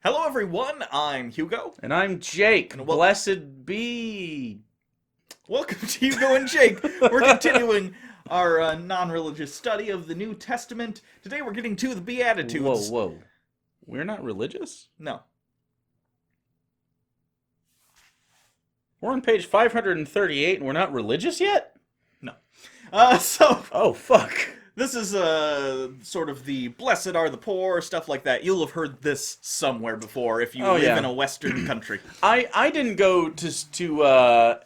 Hello, everyone. I'm Hugo. And I'm Jake. And Blessed be. Welcome to Hugo and Jake. We're continuing our non-religious study of the New Testament. Today we're getting to the Beatitudes. Whoa. We're not religious? No. We're on page 538 and we're not religious yet? No. Oh, fuck. This is sort of the blessed are the poor, stuff like that. You'll have heard this somewhere before if you live in a Western country. I didn't go to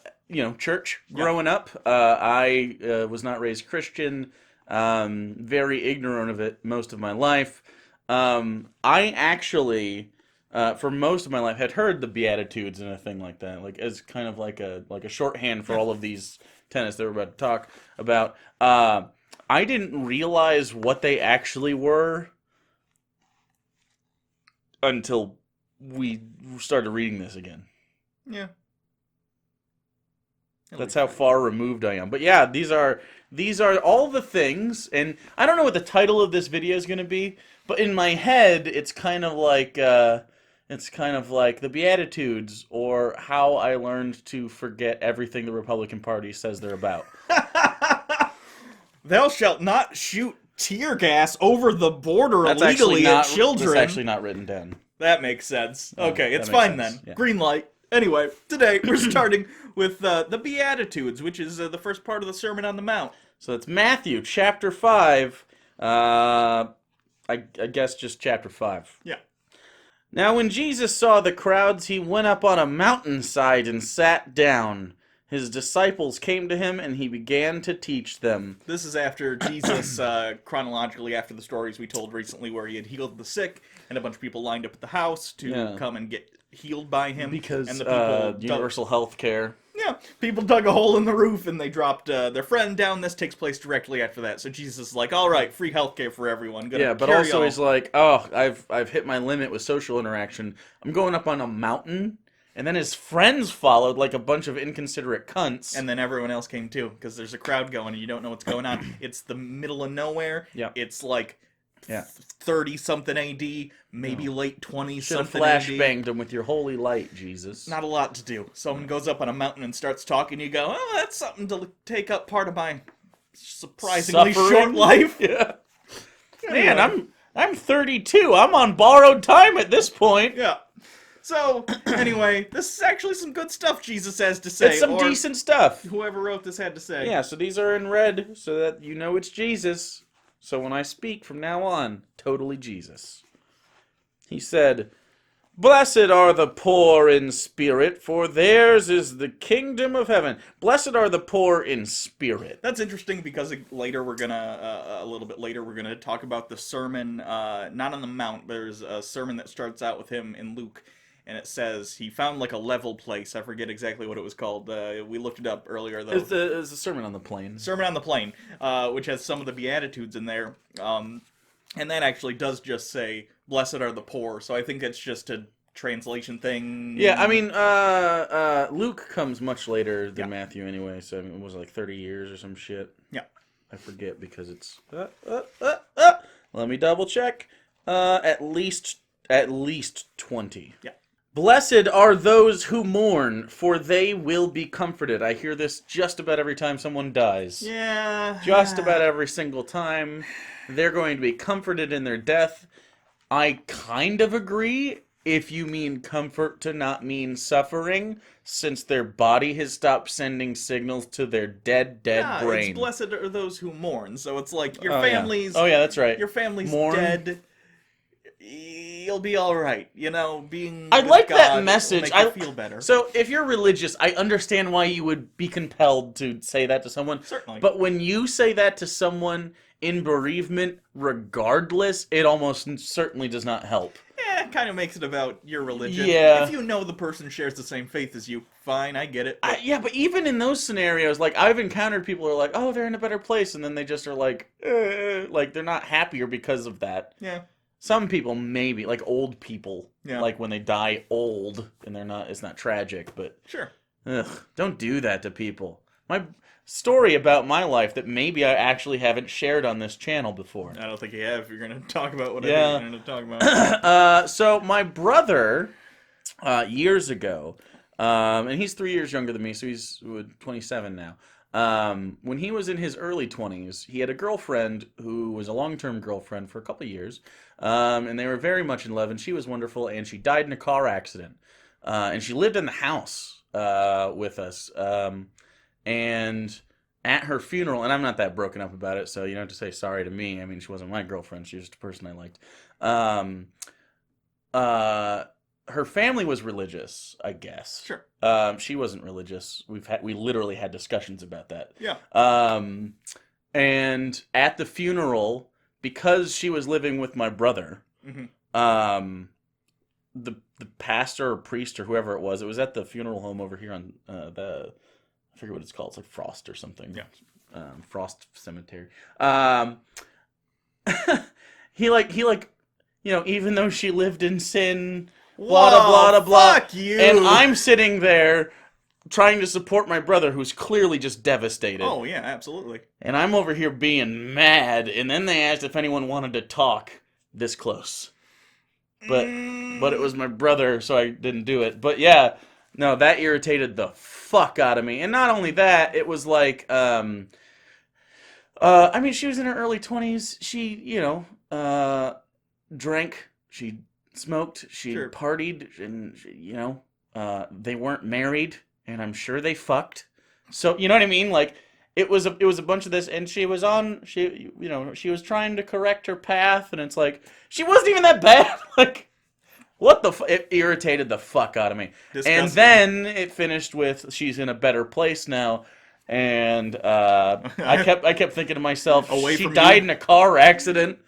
church growing up. I was not raised Christian, very ignorant of it most of my life. I actually, for most of my life, had heard the Beatitudes and a thing like that, like as kind of like a shorthand for all of these tenets that we're about to talk about. I didn't realize what they actually were until we started reading this again. Yeah. That's how far removed I am. But yeah, these are all the things, and I don't know what the title of this video is going to be, but in my head, it's kind of like the Beatitudes, or how I learned to forget everything the Republican Party says they're about. Thou shalt not shoot tear gas over the border illegally at children. That's actually not written down. That makes sense. No, Okay, it's makes fine sense. then. Yeah. Green light. Anyway, today we're starting with the Beatitudes, which is the first part of the Sermon on the Mount. So it's Matthew chapter 5. I guess just chapter 5. Yeah. Now when Jesus saw the crowds, he went up on a mountainside and sat down. His disciples came to him, and he began to teach them. This is after Jesus, chronologically after the stories we told recently where he had healed the sick, and a bunch of people lined up at the house to come and get healed by him. Because and the people universal health care. Yeah, people dug a hole in the roof, and they dropped their friend down. This takes place directly after that. So Jesus is like, all right, free healthcare for everyone. But also he's like, oh, I've hit my limit with social interaction. I'm going up on a mountain. And then his friends followed like a bunch of inconsiderate cunts. And then everyone else came too, because there's a crowd going and you don't know what's going on. It's the middle of nowhere. Yeah. It's like 30-something AD, maybe late 20s-something AD. Should have flashbanged him with your holy light, Jesus. Not a lot to do. Someone goes up on a mountain and starts talking, you go, oh, that's something to take up part of my surprisingly short life. Yeah. Man, I'm 32. I'm on borrowed time at this point. Yeah. So, anyway, this is actually some good stuff Jesus has to say. It's some decent stuff. Whoever wrote this had to say. Yeah, so these are in red so that you know it's Jesus. So when I speak from now on, totally Jesus. He said, "Blessed are the poor in spirit, for theirs is the kingdom of heaven." Blessed are the poor in spirit. That's interesting because later we're gonna, a little bit later, we're gonna talk about the sermon, not on the Mount. There's a sermon that starts out with him in Luke. And it says he found like a level place. I forget exactly what it was called. We looked it up earlier, though. It's the Sermon on the Plain. Sermon on the Plain, which has some of the Beatitudes in there. And that actually does just say, blessed are the poor. So I think it's just a translation thing. Yeah, I mean, Luke comes much later than Matthew anyway. So I mean, it was like 30 years or some shit. Yeah. I forget because it's... Let me double check. At least 20. Yeah. Blessed are those who mourn, for they will be comforted. I hear this just about every time someone dies. Yeah. Just about every single time. They're going to be comforted in their death. I kind of agree if you mean comfort to not mean suffering, since their body has stopped sending signals to their dead brain. It's blessed are those who mourn. So it's like your family's... Oh, yeah, that's right. Your family's dead. You'll be all right, being I like God that message. Will make you feel better. So if you're religious, I understand why you would be compelled to say that to someone. Certainly. But when you say that to someone in bereavement, regardless, it almost certainly does not help. It kind of makes it about your religion. Yeah. If you know the person shares the same faith as you, fine, I get it. But even in those scenarios, like, I've encountered people who are like, oh, they're in a better place, and then they just are like they're not happier because of that. Yeah. Some people, maybe, like old people, Yeah. like when they die old, and it's not tragic, but... Sure. Ugh, don't do that to people. my story about my life that maybe I actually haven't shared on this channel before. I don't think you have. If you're going to talk about what Yeah. I think you're going to talk about. So my brother, years ago, and he's 3 years younger than me, so he's 27 now. When he was in his early 20s, he had a girlfriend who was a long-term girlfriend for a couple of years, and they were very much in love, and she was wonderful, and she died in a car accident. And she lived in the house with us. And at her funeral, and I'm not that broken up about it, so you don't have to say sorry to me. I mean, she wasn't my girlfriend. She was just a person I liked. Her family was religious, I guess. Sure. She wasn't religious. We literally had discussions about that. Yeah. And at the funeral, because she was living with my brother, the pastor or priest or whoever it was at the funeral home over here on I forget what it's called. It's like Frost or something. Yeah. Frost Cemetery. He even though she lived in sin, blah, blah, blah, blah. Fuck you. And I'm sitting there trying to support my brother who's clearly just devastated. Oh, yeah, absolutely. And I'm over here being mad, and then they asked if anyone wanted to talk this close. But it was my brother, so I didn't do it. But yeah, no, that irritated the fuck out of me. And not only that, it was like, I mean, she was in her early 20s. She, drank, she smoked, she Sure. partied, and, they weren't married, and I'm sure they fucked. So, you know what I mean? Like, it was a bunch of this, and she was trying to correct her path, and it's like, she wasn't even that bad. Like, what the it irritated the fuck out of me. Disgusting. And then it finished with, she's in a better place now, and I kept thinking to myself, Away she from died you? in a car accident.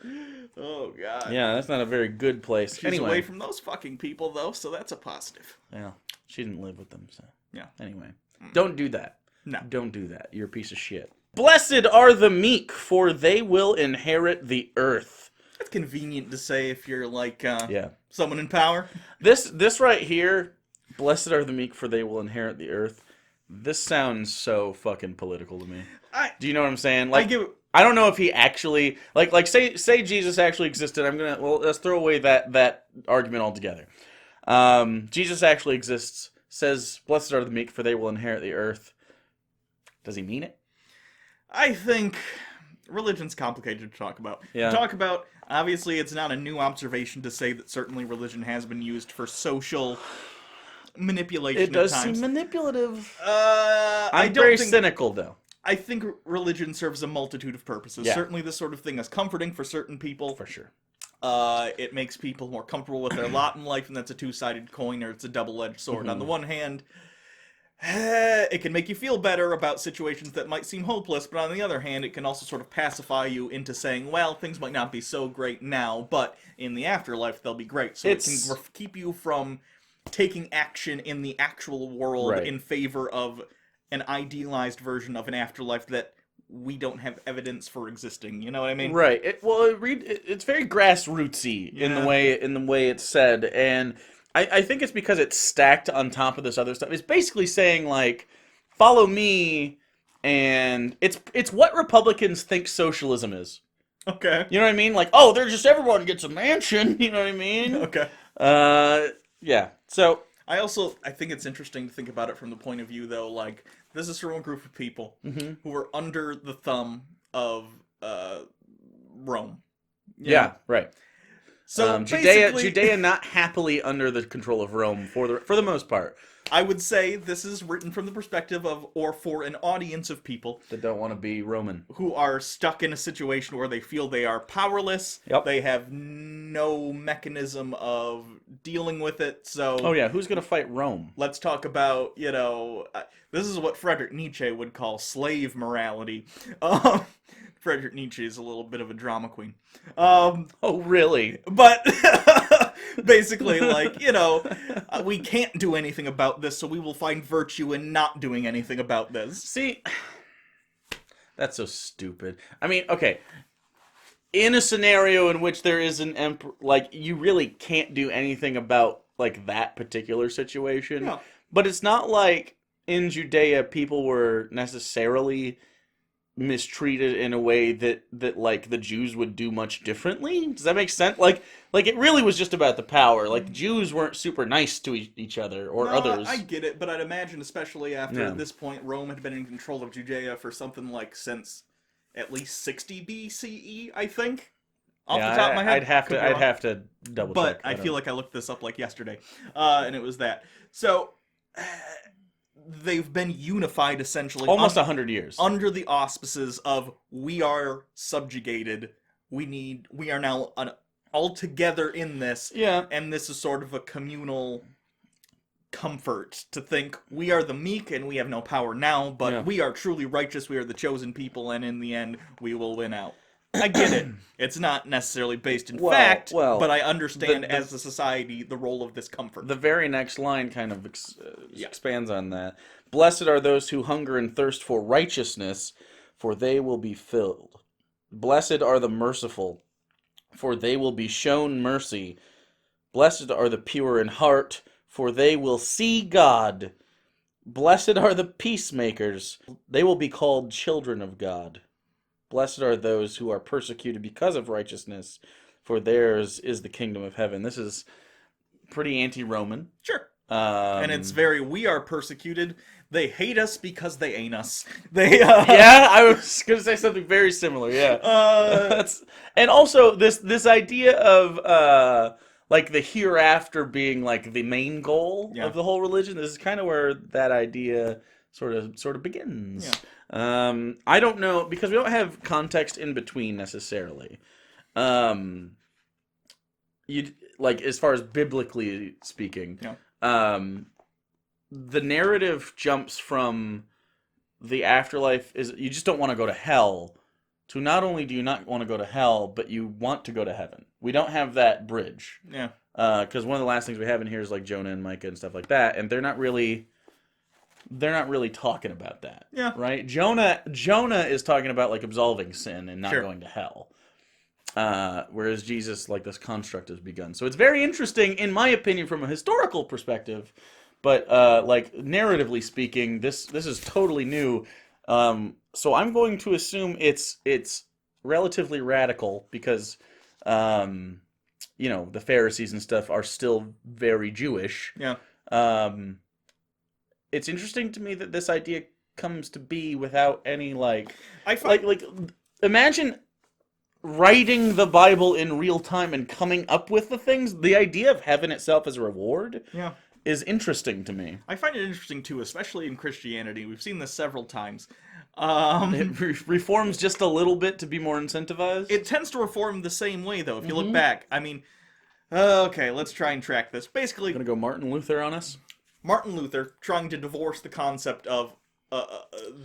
Oh, God. Yeah, that's not a very good place. She's anyway, away from those fucking people, though, so that's a positive. yeah, she didn't live with them, so Yeah. anyway, don't do that. No. Don't do that. You're a piece of shit. Blessed are the meek, for they will inherit the earth. That's convenient to say if you're like Yeah. someone in power. This right here, blessed are the meek, for they will inherit the earth. This sounds so fucking political to me. Do you know what I'm saying? Like, I don't know if he actually like say Jesus actually existed. Let's throw away that argument altogether. Jesus actually exists. Says, blessed are the meek, for they will inherit the earth. Does he mean it? I think religion's complicated to talk about. Yeah. To talk about, obviously, it's not a new observation to say that certainly religion has been used for social manipulation It does at times. seem manipulative. I'm very cynical, though. I think religion serves a multitude of purposes. Yeah. Certainly this sort of thing is comforting for certain people. For sure. It makes people more comfortable with their lot in life, and that's a two-sided coin, or it's a double-edged sword. On the one hand, it can make you feel better about situations that might seem hopeless, but on the other hand, it can also sort of pacify you into saying, well, things might not be so great now, but in the afterlife, they'll be great. So it can keep you from taking action in the actual world in favor of an idealized version of an afterlife that we don't have evidence for existing. You know what I mean? Right. It's very grassrootsy in the way it's said, and I think it's because it's stacked on top of this other stuff. It's basically saying, like, follow me, and it's what Republicans think socialism is. Okay. You know what I mean? Like, oh, they're just everyone gets a mansion. You know what I mean? Okay. Yeah. So I think it's interesting to think about it from the point of view, though, like, this is from a group of people who are under the thumb of Rome. Yeah, right. So Judea not happily under the control of Rome for the most part. I would say this is written from the perspective of, or for an audience of people that don't want to be Roman, who are stuck in a situation where they feel they are powerless. Yep. They have no mechanism of dealing with it. So, oh yeah, who's gonna fight Rome? Let's talk about, this is what Friedrich Nietzsche would call slave morality. Friedrich Nietzsche is a little bit of a drama queen. Oh, really? But basically, like, we can't do anything about this, so we will find virtue in not doing anything about this. See, that's so stupid. I mean, okay, in a scenario in which there is an emperor, like, you really can't do anything about, like, that particular situation. Yeah. But it's not like in Judea people were necessarily mistreated in a way that like the Jews would do much differently. Does that make sense? Like it really was just about the power. Like the Jews weren't super nice to each other or No, I others. get it, but I'd imagine, especially after Yeah. at this point, Rome had been in control of Judea for something like since at least 60 BCE, I think, off the top of Yeah, my head. Could be I'd wrong, have to double but check. I I feel don't. like I looked this up like yesterday, and it was that. So they've been unified essentially Almost 100 years. under the auspices of we are subjugated. We are now all together in this, Yeah. and this is sort of a communal comfort to think we are the meek and we have no power now, but Yeah. we are truly righteous. We are the chosen people, and in the end, we will win out. I get it. It's not necessarily based in fact, but I understand as a society the role of this comfort. The very next line kind of Yeah. expands on that. Blessed are those who hunger and thirst for righteousness, for they will be filled. Blessed are the merciful, for they will be shown mercy. Blessed are the pure in heart, for they will see God. Blessed are the peacemakers, they will be called children of God. Blessed are those who are persecuted because of righteousness, for theirs is the kingdom of heaven. This is pretty anti-Roman. Sure. And it's very, we are persecuted. They hate us because they ain't us. They, yeah, I was going to say something very similar, yeah. And also, this idea of, like, the hereafter being, like, the main goal of the whole religion, this is kind of where that idea sort of begins. Yeah. I don't know, because we don't have context in between, necessarily. Like, as far as biblically speaking, the narrative jumps from the afterlife is you just don't want to go to hell to not only do you not want to go to hell, but you want to go to heaven. We don't have that bridge. Yeah. Because one of the last things we have in here is like Jonah and Micah and stuff like that, and they're not really talking about that. Yeah. Right? Jonah is talking about like absolving sin and not going to hell. Whereas Jesus, like, this construct has begun. So it's very interesting, in my opinion, from a historical perspective. But like narratively speaking, this is totally new. So I'm going to assume it's relatively radical because the Pharisees and stuff are still very Jewish. Yeah. It's interesting to me that this idea comes to be without any like imagine writing the Bible in real time and coming up with the things. The idea of heaven itself as a reward. Yeah. Is interesting to me. I find it interesting too, especially in Christianity. We've seen this several times. It reforms just a little bit to be more incentivized. It tends to reform the same way, though. If you look back, I mean, okay, let's try and track this. Basically, gonna go Martin Luther on us. Martin Luther trying to divorce the concept of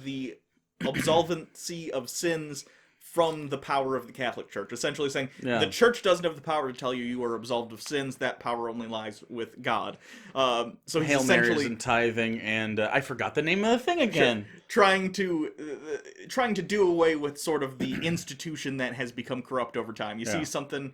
the absolvency of sins from the power of the Catholic Church, essentially saying the Church doesn't have the power to tell you are absolved of sins. That power only lies with God. So he's Hail essentially Marys and tithing, and I forgot the name of the thing again. Trying to do away with sort of the institution that has become corrupt over time. You see something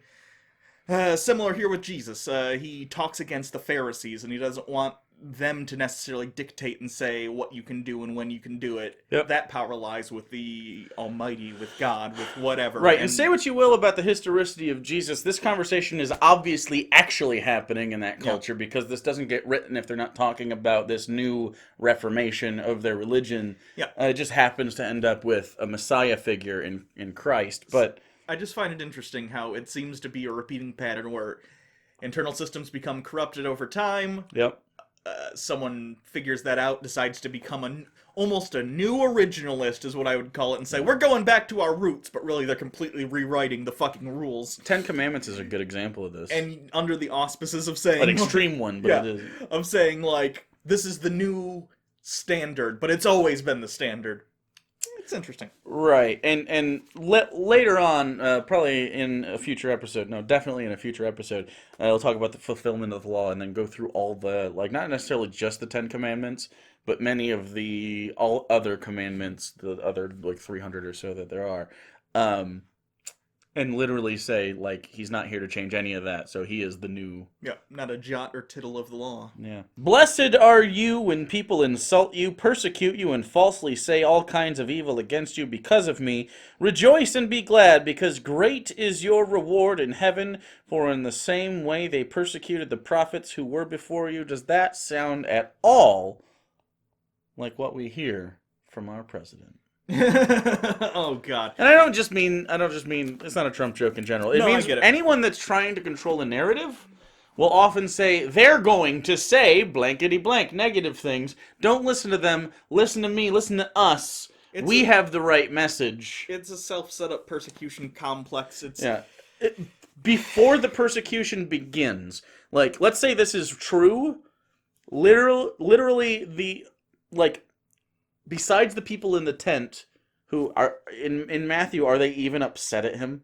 similar here with Jesus. He talks against the Pharisees, and he doesn't want them to necessarily dictate and say what you can do and when you can do it. Yep. That power lies with the Almighty, with God, with whatever. Right, and say what you will about the historicity of Jesus, this conversation is obviously actually happening in that culture because this doesn't get written if they're not talking about this new reformation of their religion. Yeah. It just happens to end up with a Messiah figure in Christ, but I just find it interesting how it seems to be a repeating pattern where internal systems become corrupted over time. Yep. Someone figures that out, decides to become almost a new originalist, is what I would call it, and say, we're going back to our roots, but really they're completely rewriting the fucking rules. Ten Commandments is a good example of this. And under the auspices of saying... An extreme one, but it is. Of saying, like, this is the new standard, but it's always been the standard. It's interesting. Right, and later on, probably in a future episode, no, definitely in a future episode, we'll talk about the fulfillment of the law and then go through all the, like, not necessarily just the Ten Commandments, but many of all other commandments, the other, like, 300 or so that there are. and literally say, like, he's not here to change any of that, so he is the new... Yeah, not a jot or tittle of the law. Yeah. Blessed are you when people insult you, persecute you, and falsely say all kinds of evil against you because of me. Rejoice and be glad, because great is your reward in heaven, for in the same way they persecuted the prophets who were before you. Does that sound at all like what we hear from our president? Oh God! And I don't just mean it's not a Trump joke in general. It No, I means get it. anyone that's trying to control a narrative will often say they're going to say blankety blank negative things. Don't listen to them. Listen to me. Listen to us. We have the right message. It's a self-set-up persecution complex. Before the persecution begins, like, let's say this is true. Literally the, like, besides the people in the tent who are in Matthew, are they even upset at him?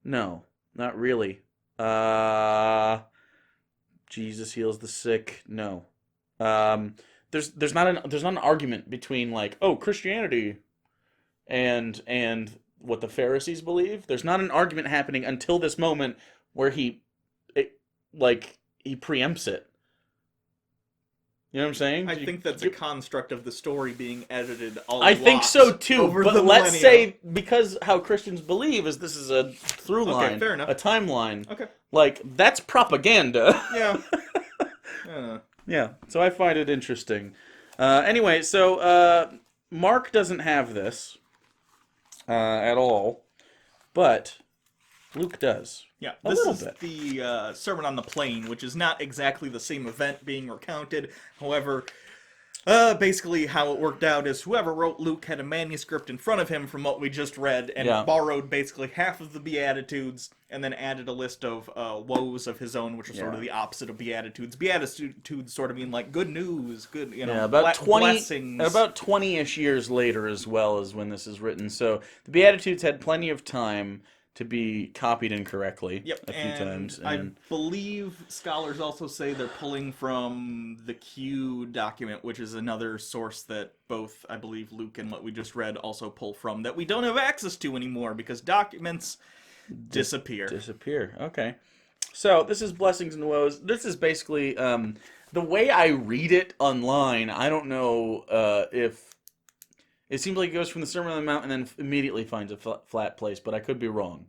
No, not really. Jesus heals the sick. No. There's not an argument between, like, oh, Christianity and what the Pharisees believe. There's not an argument happening until this moment where he preempts it. You know what I'm saying? I think that's a construct of the story being edited a lot. I think so too, but let's millennia. say, because how Christians believe is this is a through line, Okay, fair enough. a timeline. Okay. Like, that's propaganda. Yeah. I don't know. Yeah, so I find it interesting. Anyway, so Mark doesn't have this at all, but Luke does. Yeah, A this little is bit. the Sermon on the Plain, which is not exactly the same event being recounted. However, basically how it worked out is whoever wrote Luke had a manuscript in front of him from what we just read, and borrowed basically half of the Beatitudes, and then added a list of woes of his own, which are sort of the opposite of Beatitudes. Beatitudes sort of mean like good news, good, about 20, blessings. About 20-ish years later as well as when this is written. So the Beatitudes had plenty of time to be copied incorrectly a few times. And I believe scholars also say they're pulling from the Q document, which is another source that both, I believe, Luke and what we just read also pull from, that we don't have access to anymore because documents disappear. Okay. So this is Blessings and Woes. This is basically, the way I read it online, I don't know if... It seems like it goes from the Sermon on the Mount and then immediately finds a flat place, but I could be wrong.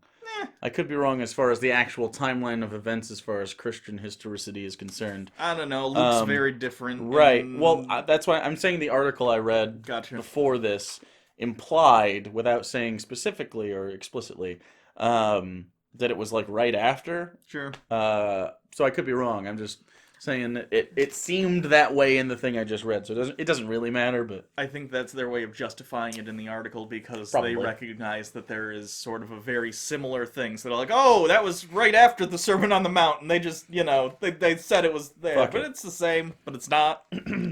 I could be wrong as far as the actual timeline of events as far as Christian historicity is concerned. I don't know. Luke's very different. Right. Well, that's why I'm saying the article I read before this implied, without saying specifically or explicitly, that it was like right after. Sure. So I could be wrong. I'm just saying that it seemed that way in the thing I just read, so it doesn't really matter, but... I think that's their way of justifying it in the article, because Probably. they recognize that there is sort of a very similar thing. So they're like, oh, that was right after the Sermon on the Mount, and they just, they said it was there, but it's the same, but it's not.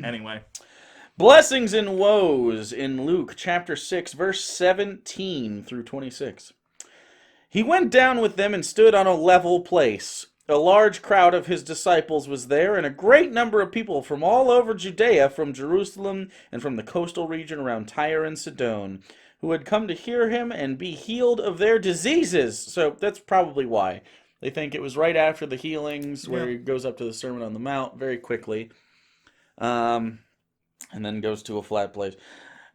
Anyway. Blessings and woes in Luke chapter 6, verse 17 through 26. He went down with them and stood on a level place. A large crowd of his disciples was there, and a great number of people from all over Judea, from Jerusalem, and from the coastal region around Tyre and Sidon, who had come to hear him and be healed of their diseases. So that's probably why. They think it was right after the healings, where he goes up to the Sermon on the Mount very quickly, and then goes to a flat place.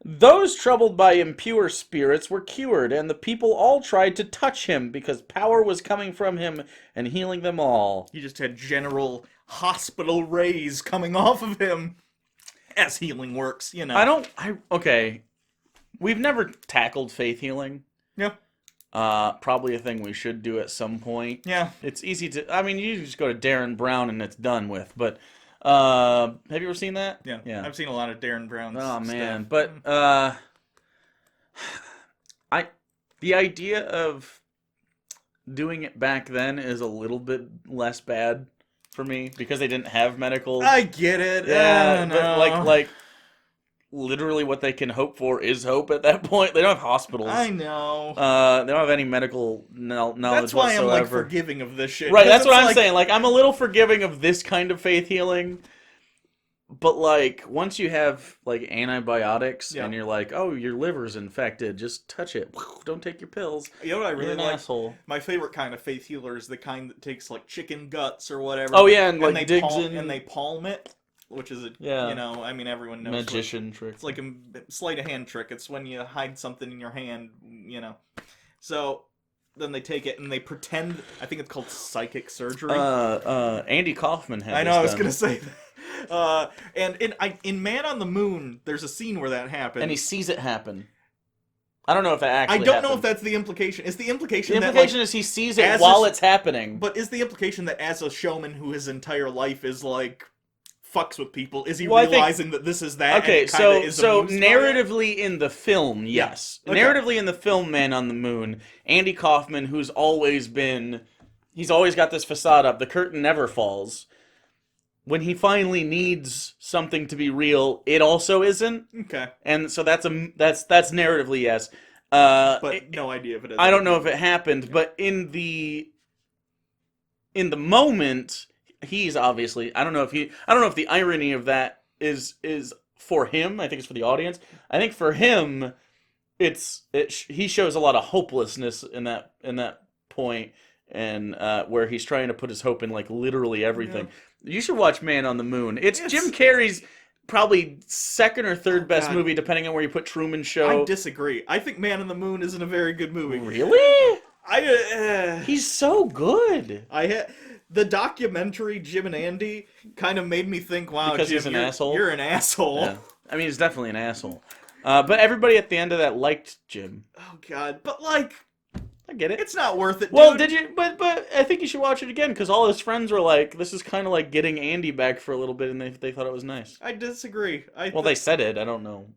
Those troubled by impure spirits were cured, and the people all tried to touch him, because power was coming from him and healing them all. He just had general hospital rays coming off of him, as healing works, Okay. We've never tackled faith healing. Yeah. Probably a thing we should do at some point. Yeah. It's easy to... you just go to Darren Brown and it's done with, but... have you ever seen that? Yeah. I've seen a lot of Darren Brown's man, stuff. but the idea of doing it back then is a little bit less bad for me, because they didn't have medical. I get it. Yeah, but like literally what they can hope for is hope at that point. They don't have hospitals. I know. They don't have any medical knowledge whatsoever. That's why I'm like forgiving of this shit. Right, that's what I'm saying. Like, I'm a little forgiving of this kind of faith healing, But like once you have like antibiotics Yeah. and you're like, oh, your liver's infected, just touch it. Don't take your pills. You know what I You're really an like? asshole. My favorite kind of faith healer is the kind that takes like chicken guts or whatever. Oh yeah, and like digs and they in. palm it, which is a Yeah, I mean everyone knows magician trick. it's like a sleight of hand trick. It's when you hide something in your hand, So then they take it and they pretend. I think it's called psychic surgery. Andy Kaufman had. I know. This I was done. gonna say that. And in Man on the Moon, there's a scene where that happens, And he sees it happen. I don't know if that actually. I don't know happened. if that's the implication. Is the implication? The implication is he sees it while it's happening. But is the implication that as a showman who his entire life is like fucks with people, is he Well, realizing that this is that? Okay, and it kinda is so amused by it? narratively in the film, yes. Okay. Narratively in the film Man on the Moon, Andy Kaufman, he's always got this facade up. The curtain never falls. When he finally needs something to be real, it also isn't. Okay. And so that's narratively yes. But no idea if it is. I don't know if it happened, but in the moment, he's obviously I don't know if the irony of that is for him. I think it's for the audience. I think for him, he shows a lot of hopelessness in that point, and where he's trying to put his hope in like literally everything. Yeah. You should watch Man on the Moon. It's Jim Carrey's probably second or third best movie, depending on where you put Truman Show. I disagree. I think Man on the Moon isn't a very good movie. Really? He's so good. The documentary Jim and Andy kind of made me think, wow, because Jim, he's an asshole. You're an asshole. Yeah. I mean, he's definitely an asshole. But everybody at the end of that liked Jim. Oh God, but like, I get it. It's not worth it. Well, dude. did you? But I think you should watch it again because all his friends were like, "This is kind of like getting Andy back for a little bit," and they thought it was nice. I disagree. Well, they said it. I don't know.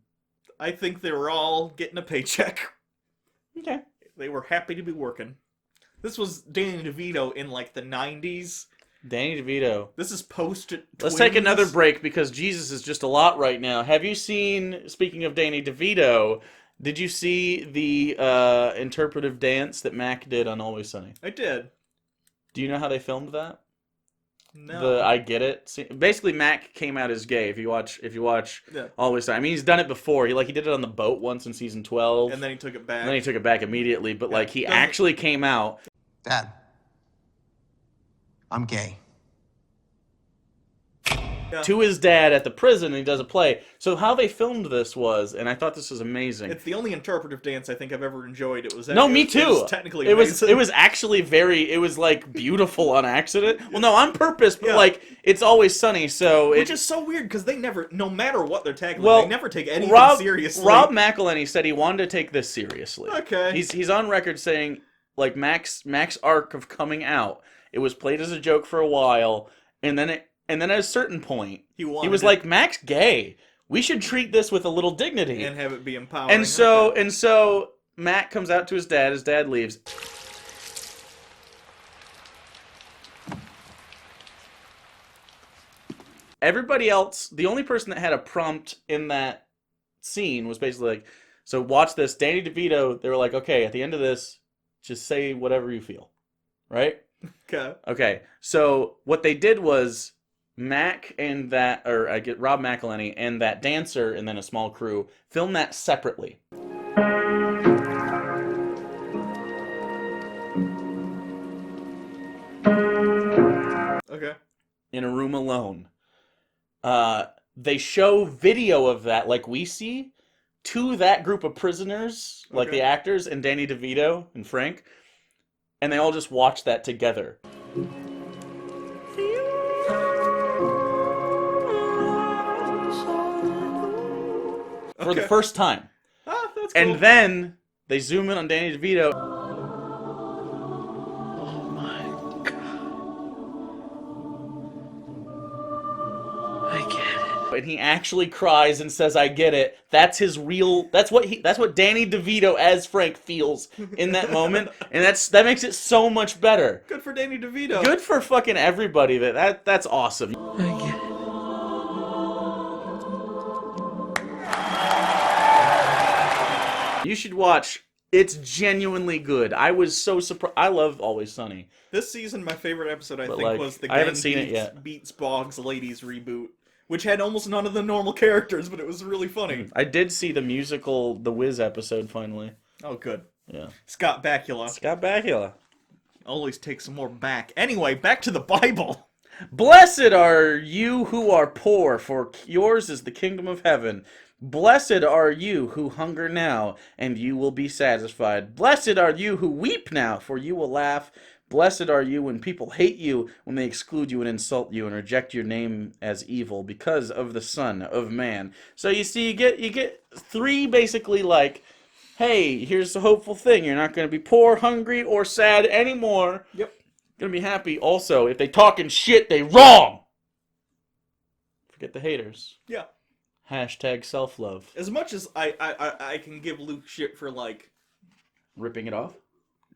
I think they were all getting a paycheck. Okay. They were happy to be working. This was Danny DeVito in like the 90s. Danny DeVito. This is post. Let's take another break because Jesus is just a lot right now. Have you seen? Speaking of Danny DeVito. Did you see the interpretive dance that Mac did on Always Sunny? I did. Do you know how they filmed that? No. I Get It. See, basically, Mac came out as gay. If you watch yeah. Always Sunny, I mean, he's done it before. He did it on the boat once in season 12, and then he took it back. And then he took it back immediately. But like, he actually came out. Dad, I'm gay. To his dad at the prison, and he does a play. So how they filmed this was, and I thought this was amazing. It's the only interpretive dance I think I've ever enjoyed. It was me too. It was technically amazing. It was actually it was like beautiful on accident. Well, no, on purpose, but like it's Always Sunny, so which is so weird because they never, no matter what they're tackling, they never take anything seriously. Rob McElhenney said he wanted to take this seriously. Okay, he's on record saying like Mac's arc of coming out. It was played as a joke for a while, and then at a certain point, he was like, Mac's gay. We should treat this with a little dignity. And have it be empowering. And so Mac comes out to his dad. His dad leaves. Everybody else, the only person that had a prompt in that scene was basically like, so watch this. Danny DeVito, they were like, okay, at the end of this, just say whatever you feel. Right? Okay. So what they did was Mac and Rob McElhenney and that dancer and then a small crew filmed that separately. Okay. In a room alone. They show video of that like we see to that group of prisoners, like the actors and Danny DeVito and Frank, and they all just watch that together. For the first time. Ah, that's cool. And then they zoom in on Danny DeVito. Oh my God. I get it. And he actually cries and says, I get it. That's his real, that's what Danny DeVito as Frank feels in that moment. And that makes it so much better. Good for Danny DeVito. Good for fucking everybody. That's awesome. I get it. You should watch. It's genuinely good. I was so surprised. I love Always Sunny. This season, my favorite episode, I think, was the I haven't seen it yet. Beats Boggs Ladies reboot, which had almost none of the normal characters, but it was really funny. I did see the musical The Wiz episode finally. Oh, good. Yeah. Scott Bakula. Scott Bakula. Always take some more back. Anyway, back to the Bible. Blessed are you who are poor, for yours is the kingdom of heaven. Blessed are you who hunger now, and you will be satisfied. Blessed are you who weep now, for you will laugh. Blessed are you when people hate you, when they exclude you and insult you and reject your name as evil because of the Son of Man. So you see, you get three basically like, hey, here's the hopeful thing. You're not going to be poor, hungry, or sad anymore. Yep. You're going to be happy. Also, if they talking shit, they wrong. Forget the haters. Yeah. Hashtag self-love. As much as I can give Luke shit for, like, Ripping it off?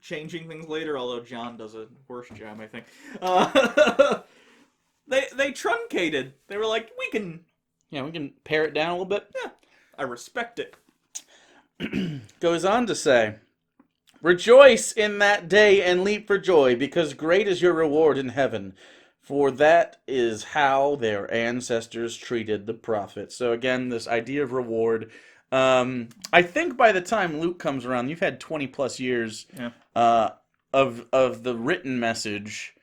changing things later, although John does a worse job, I think. They truncated. They were like, we can... Yeah, we can pare it down a little bit. Yeah, I respect it. Goes on to say, rejoice in that day and leap for joy, because great is your reward in heaven. For that is how their ancestors treated the prophets. So again, this idea of reward. I think by the time Luke comes around, you've had 20 plus years of the written message.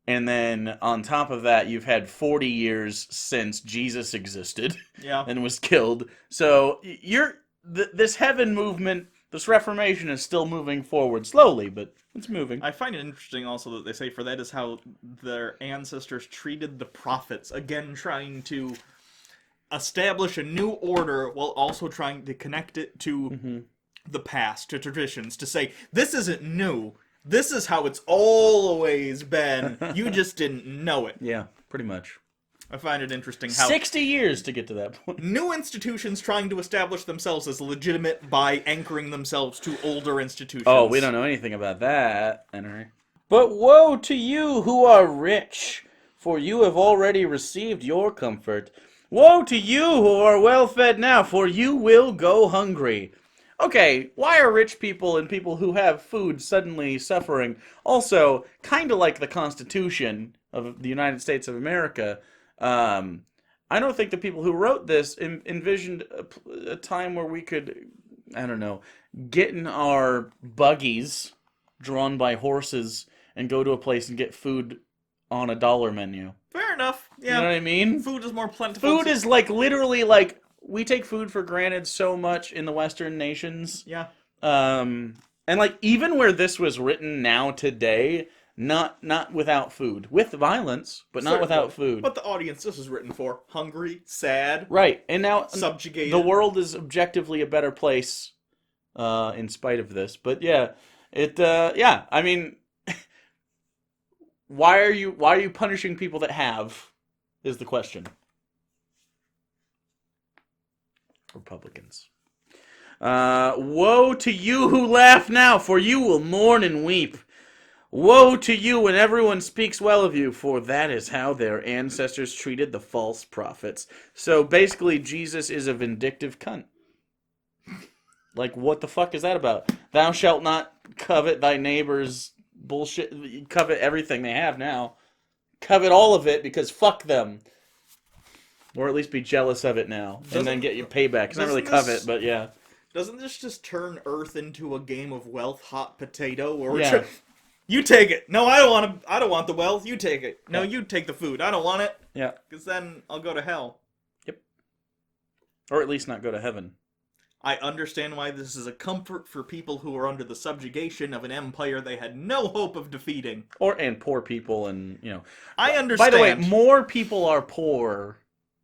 And then on top of that, you've had 40 years since Jesus existed and was killed. So this heaven movement, this Reformation is still moving forward slowly, but it's moving. I find it interesting also that they say for that is how their ancestors treated the prophets. Again, trying to establish a new order while also trying to connect it to the past, to traditions, to say, this isn't new. This is how it's always been. You just didn't know it. Yeah, pretty much. I find it interesting how 60 years to get to that point. new institutions trying to establish themselves as legitimate by anchoring themselves to older institutions. Oh, we don't know anything about that, Henry. But woe to you who are rich, for you have already received your comfort. Woe to you who are well fed now, for you will go hungry. Okay, why are rich people and people who have food suddenly suffering? Also, kind of like the Constitution of the United States of America, I don't think the people who wrote this envisioned a time where we could, I don't know, get in our buggies drawn by horses and go to a place and get food on a $1 menu. Fair enough. Yeah. You know what I mean? Food is more plentiful. Food is like literally like, we take food for granted so much in the Western nations. Yeah. And like even where this was written now today, not without food, with violence, but not without food. But the audience this is written for: hungry, sad, right? And now subjugated. The world is objectively a better place, in spite of this. But yeah, yeah. I mean, why are you punishing people that have? Is the question. Republicans. Woe to you who laugh now, for you will mourn and weep. Woe to you when everyone speaks well of you, for that is how their ancestors treated the false prophets. So basically, Jesus is a vindictive cunt. Like, what the fuck is that about? Thou shalt not covet thy neighbor's bullshit. Covet everything they have now. Covet all of it because fuck them. Or at least be jealous of it now. And then get your payback. It's not really covet, but yeah. Doesn't this just turn Earth into a game of wealth hot potato? Where you take it. No, I don't want the wealth. You take it. No, you take the food. I don't want it. Yeah. Because then I'll go to hell. Yep. Or at least not go to heaven. I understand why this is a comfort for people who are under the subjugation of an empire they had no hope of defeating. And poor people and, you know. I understand. By the way, more people are poor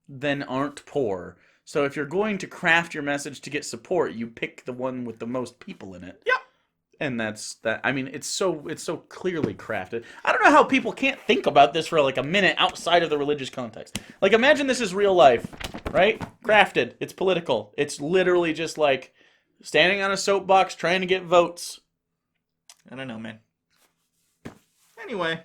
than aren't poor. So if you're going to craft your message to get support, you pick the one with the most people in it. Yeah. And that's that. I mean, it's so clearly crafted. I don't know how people can't think about this for like a minute outside of the religious context. Like, imagine this is real life, right? Crafted. It's political. It's literally just like standing on a soapbox trying to get votes. I don't know, man. Anyway,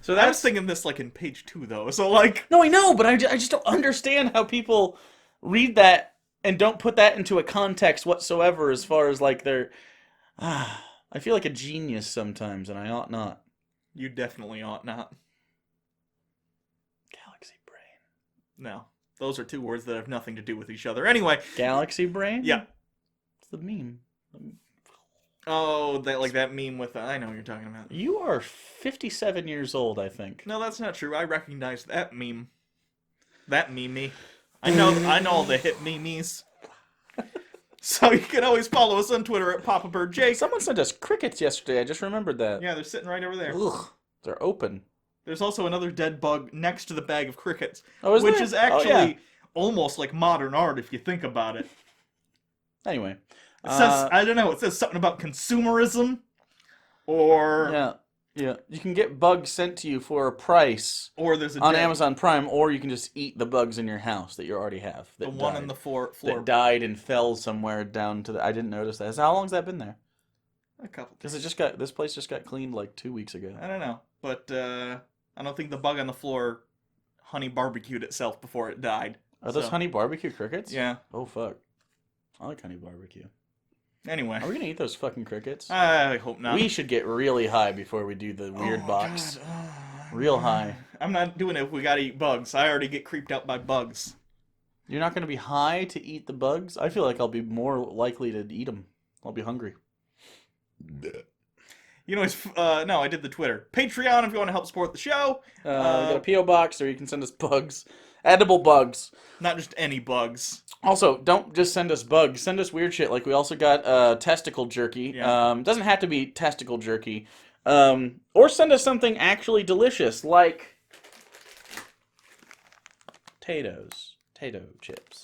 so I was thinking this like in page 2 though. So like, no, I know, but I just don't understand how people read that and don't put that into a context whatsoever. As far as like their I feel like a genius sometimes, and I ought not. You definitely ought not. Galaxy brain. No. Those are two words that have nothing to do with each other. Anyway. Galaxy brain? Yeah. It's the meme. Oh, that meme with I know what you're talking about. You are 57 years old, I think. No, that's not true. I recognize that meme. That meme. I know all the hip memes. So you can always follow us on Twitter at Papa Bird Jake. Someone sent us crickets yesterday. I just remembered that. Yeah, they're sitting right over there. Ugh, they're open. There's also another dead bug next to the bag of crickets, Oh, is which there? is actually Oh, yeah. almost like modern art if you think about it. Anyway. It says, I don't know, it says something about consumerism, or... Yeah. You can get bugs sent to you for a price Or there's a on dead, Amazon Prime, or you can just eat the bugs in your house that you already have. the one on the floor. that died and fell somewhere down to the... I didn't notice that. How long's that been there? A couple. Because this place just got cleaned like 2 weeks ago. I don't know, but I don't think the bug on the floor honey barbecued itself before it died. Are those So, honey barbecue crickets? Yeah. Oh, fuck. I like honey barbecue. Anyway. Are we gonna eat those fucking crickets? I hope not. We should get really high before we do the weird box. Real high. I'm not doing it if we gotta eat bugs. I already get creeped out by bugs. You're not gonna be high to eat the bugs? I feel like I'll be more likely to eat them. I'll be hungry. You know, no, I did the Twitter. Patreon if you want to help support the show. We got a P.O. box, or you can send us bugs. Edible bugs. Not just any bugs. Also, don't just send us bugs. Send us weird shit. Like, we also got testicle jerky. Yeah. Doesn't have to be testicle jerky. Or send us something actually delicious, like potatoes. Potato chips.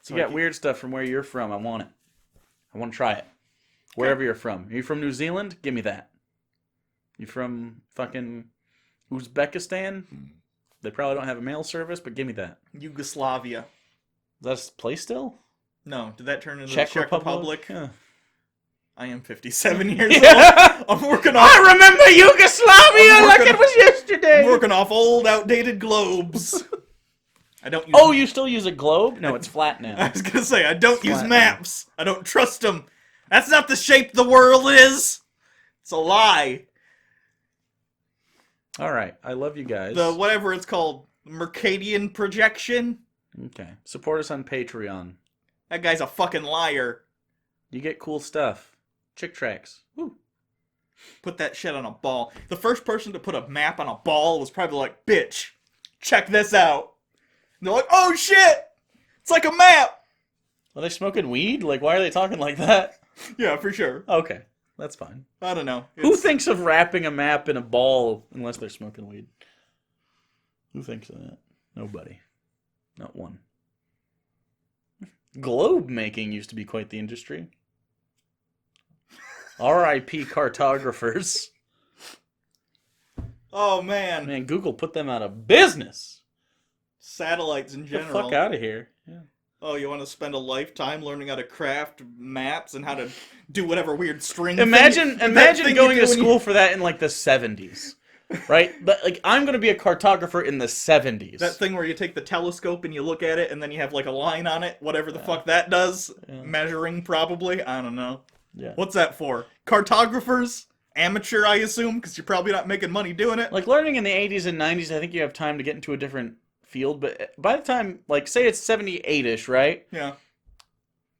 So you got weird stuff from where you're from. I want it. I want to try it. Wherever you're from. Are you from New Zealand? Give me that. You from fucking Uzbekistan? They probably don't have a mail service, but give me that. Yugoslavia. Is that a place still? No, did that turn into Czech the Czech Republic? Yeah. I am 57 years Yeah. old. I'm working off. I remember Yugoslavia like it was yesterday. I'm working off old, outdated globes. I don't use. Oh, you still use a globe? No, it's flat I now. was gonna say I don't use Flat. maps. I don't trust them. That's not the shape the world is. It's a lie. All right, I love you guys. The whatever it's called, Mercadian projection. Okay, support us on Patreon. That guy's a fucking liar. You get cool stuff. Chick tracks. Woo. Put that shit on a ball. The first person to put a map on a ball was probably like, bitch, check this out. And they're like, oh shit! It's like a map! Are they smoking weed? Like, why are they talking like that? Yeah, for sure. Okay, that's fine. I don't know. Who thinks of wrapping a map in a ball unless they're smoking weed? Who thinks of that? Nobody. Not one. Globe making used to be quite the industry. R.I.P. cartographers. Oh, man. Man, Google put them out of business. Satellites in Get the general. fuck out of here. Yeah. Oh, you want to spend a lifetime learning how to craft maps and how to do whatever weird string Imagine thing you going do to when you- school for that in like the 70s. Right? But like I'm going to be a cartographer in the 70s. That thing where you take the telescope and you look at it and then you have like a line on it, whatever the fuck that does. Yeah. Measuring, probably. I don't know. Yeah. What's that for? Cartographers? Amateur, I assume, because you're probably not making money doing it. Like learning in the 80s and 90s, I think you have time to get into a different field, but by the time like say it's 78ish, right? Yeah.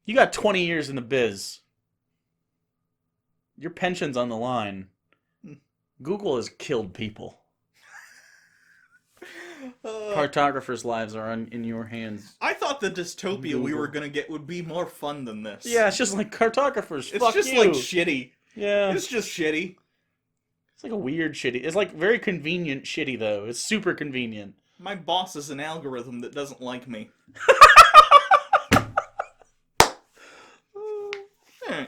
You got 20 years in the biz. Your pension's on the line. Google has killed people. Cartographers' lives are in your hands. I thought the dystopia we Google. were gonna get would be more fun than this. Yeah, it's just like cartographers. It's Fuck just you. like shitty. Yeah. It's just shitty. It's like a weird shitty. It's like very convenient shitty though. It's super convenient. My boss is an algorithm that doesn't like me. Hmm.